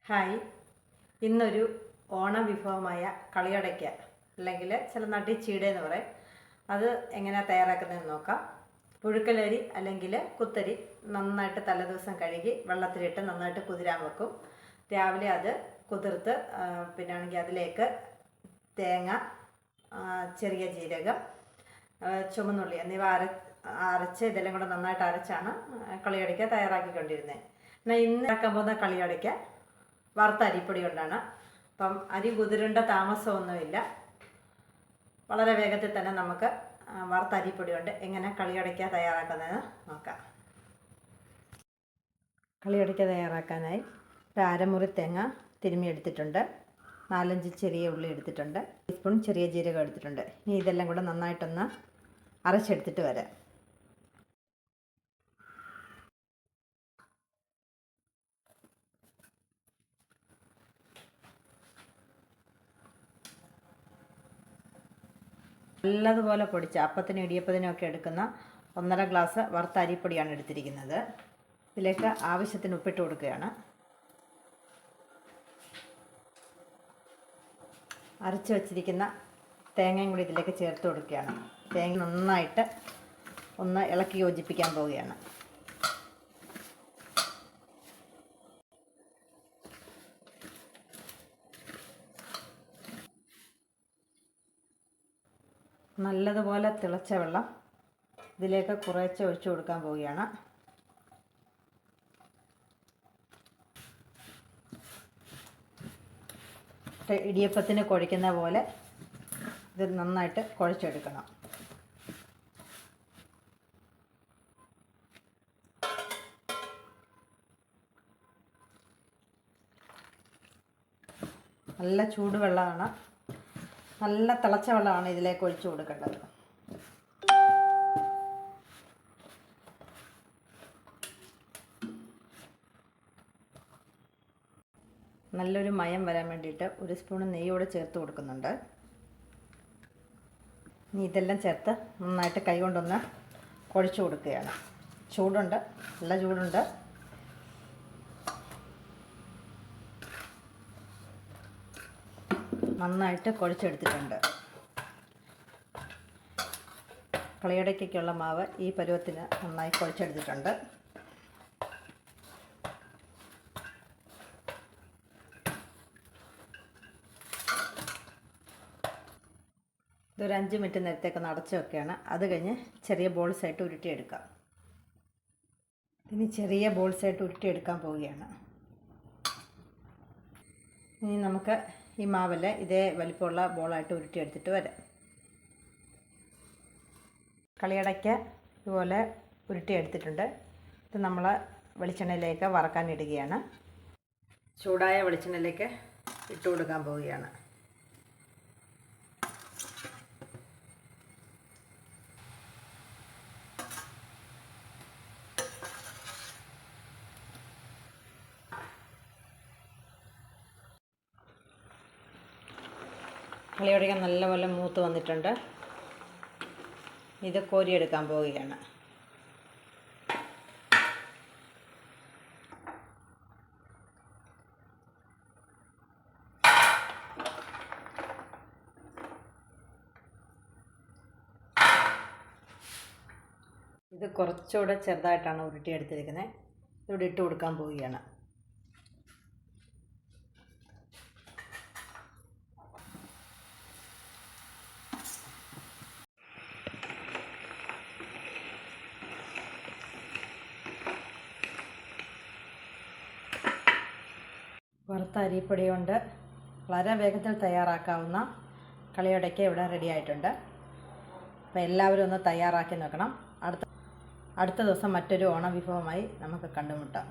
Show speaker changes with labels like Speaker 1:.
Speaker 1: Hi, ഇന്നൊരു ഓണ വിഭവമായ കളിയടയ്ക്ക അല്ലെങ്കിൽ ചില നാട്ടിൽ ചീടയെന്ന് പറയും. അത് എങ്ങനെയാണ് തയ്യാറാക്കുന്നതെന്ന് നോക്കാം. പുഴുക്കലരി അല്ലെങ്കിൽ കുത്തരി നന്നായിട്ട് തലേദിവസം കഴുകി വെള്ളത്തിലിട്ട് നന്നായിട്ട് കുതിരാൻ വെക്കും. രാവിലെ അത് കുതിർത്ത് പിന്നാണെങ്കിൽ അതിലേക്ക് തേങ്ങ, ചെറിയ ജീരകം, ചുമന്നുള്ളി എന്നിവ അരച്ച് ഇതെല്ലാം കൂടെ നന്നായിട്ട് അരച്ചാണ് കളിയടയ്ക്ക തയ്യാറാക്കിക്കൊണ്ടിരുന്നത്. എന്നാൽ ഇന്ന് ഇറക്കാൻ പോകുന്ന കളിയടയ്ക്ക വറുത്ത അരിപ്പൊടി കൊണ്ടാണ്. അപ്പം അരി കുതിരേണ്ട താമസമൊന്നുമില്ല. വളരെ വേഗത്തിൽ തന്നെ നമുക്ക് വറുത്ത അരിപ്പൊടി കൊണ്ട് എങ്ങനെ കളിയടയ്ക്ക തയ്യാറാക്കുന്നതെന്ന് നോക്കാം. കളിയടയ്ക്ക തയ്യാറാക്കാനായി ഒരു അരമുറി തേങ്ങ തിരുമ്മി എടുത്തിട്ടുണ്ട്, 4-5 ചെറിയ ഉള്ളി എടുത്തിട്ടുണ്ട്, ടീസ്പൂൺ ചെറിയ ജീരകം എടുത്തിട്ടുണ്ട്. ഇനി ഇതെല്ലാം കൂടെ നന്നായിട്ടൊന്ന് അരച്ചെടുത്തിട്ട് വരാം. നല്ലതുപോലെ പൊടിച്ച് അപ്പത്തിനും ഇടിയപ്പത്തിനും ഒക്കെ എടുക്കുന്ന 1.5 ഗ്ലാസ് വറുത്ത അരിപ്പൊടിയാണ് എടുത്തിരിക്കുന്നത്. ഇതിലേക്ക് ആവശ്യത്തിന് ഉപ്പിട്ട് കൊടുക്കുകയാണ്. അരച്ച് വച്ചിരിക്കുന്ന തേങ്ങയും കൂടി ഇതിലേക്ക് ചേർത്ത് കൊടുക്കുകയാണ്. തേങ്ങ നന്നായിട്ട് ഒന്ന് ഇളക്കി യോജിപ്പിക്കാൻ പോവുകയാണ്. നല്ലതുപോലെ തിളച്ച വെള്ളം ഇതിലേക്ക് കുറേശ്ശെ ഒഴിച്ചു കൊടുക്കാൻ പോവുകയാണ്. ഇടിയപ്പത്തിന് കുഴയ്ക്കുന്ന പോലെ ഇത് നന്നായിട്ട് കുഴച്ചെടുക്കണം. നല്ല ചൂടുവെള്ളമാണ്, നല്ല തിളച്ച വെള്ളമാണ് ഇതിലേക്ക് ഒഴിച്ചു കൊടുക്കേണ്ടത്. നല്ലൊരു മയം വരാൻ വേണ്ടിയിട്ട് 1 സ്പൂൺ നെയ്യോടെ ചേർത്ത് കൊടുക്കുന്നുണ്ട്. ഇനി ഇതെല്ലാം ചേർത്ത് നന്നായിട്ട് കൈകൊണ്ടൊന്ന് കുഴച്ചു കൊടുക്കുകയാണ്. ചൂടുണ്ട്, നല്ല ചൂടുണ്ട്. നന്നായിട്ട് കുഴച്ചെടുത്തിട്ടുണ്ട്. കളിയടയ്ക്കുള്ള മാവ് ഈ പരുവത്തിന് നന്നായി കുഴച്ചെടുത്തിട്ടുണ്ട്. ഇതൊരു 5 മിനിറ്റ് നേരത്തേക്ക് അടച്ച് വെക്കുകയാണ്. അത് കഴിഞ്ഞ് ചെറിയ ബോൾസായിട്ട് ഉരുട്ടിയെടുക്കാം. ഇനി ചെറിയ ബോൾസായിട്ട് ഉരുട്ടിയെടുക്കാൻ പോവുകയാണ്. ഇനി നമുക്ക് ഈ മാവിൽ ഇതേ വലിപ്പമുള്ള ബോളായിട്ട് ഉരുട്ടിയെടുത്തിട്ട് വരാം. കളിയടയ്ക്ക ഇതുപോലെ ഉരുട്ടിയെടുത്തിട്ടുണ്ട്. ഇത് നമ്മൾ വെളിച്ചെണ്ണയിലേക്ക് വറക്കാനിടുകയാണ്. ചൂടായ വെളിച്ചെണ്ണയിലേക്ക് ഇട്ട് കൊടുക്കാൻ പോവുകയാണ്. കളിയടയ്ക്ക നല്ലപോലെ മൂത്ത് വന്നിട്ടുണ്ട്. ഇത് കോരിയെടുക്കാൻ പോവുകയാണ്. ഇത് കുറച്ചുകൂടെ ചെറുതായിട്ടാണ് ഉരുട്ടിയെടുത്തിരിക്കുന്നത്. ഇവിടെ ഇട്ട് കൊടുക്കാൻ പോവുകയാണ്. വറുത്ത അരിപ്പൊടി കൊണ്ട് വളരെ വേഗത്തിൽ തയ്യാറാക്കാവുന്ന കളിയടയ്ക്ക ഇവിടെ റെഡി ആയിട്ടുണ്ട്. അപ്പോൾ എല്ലാവരും ഒന്ന് തയ്യാറാക്കി നോക്കണം. അടുത്ത ദിവസം മറ്റൊരു ഓണ വിഭവമായി നമുക്ക് കണ്ടുമുട്ടാം.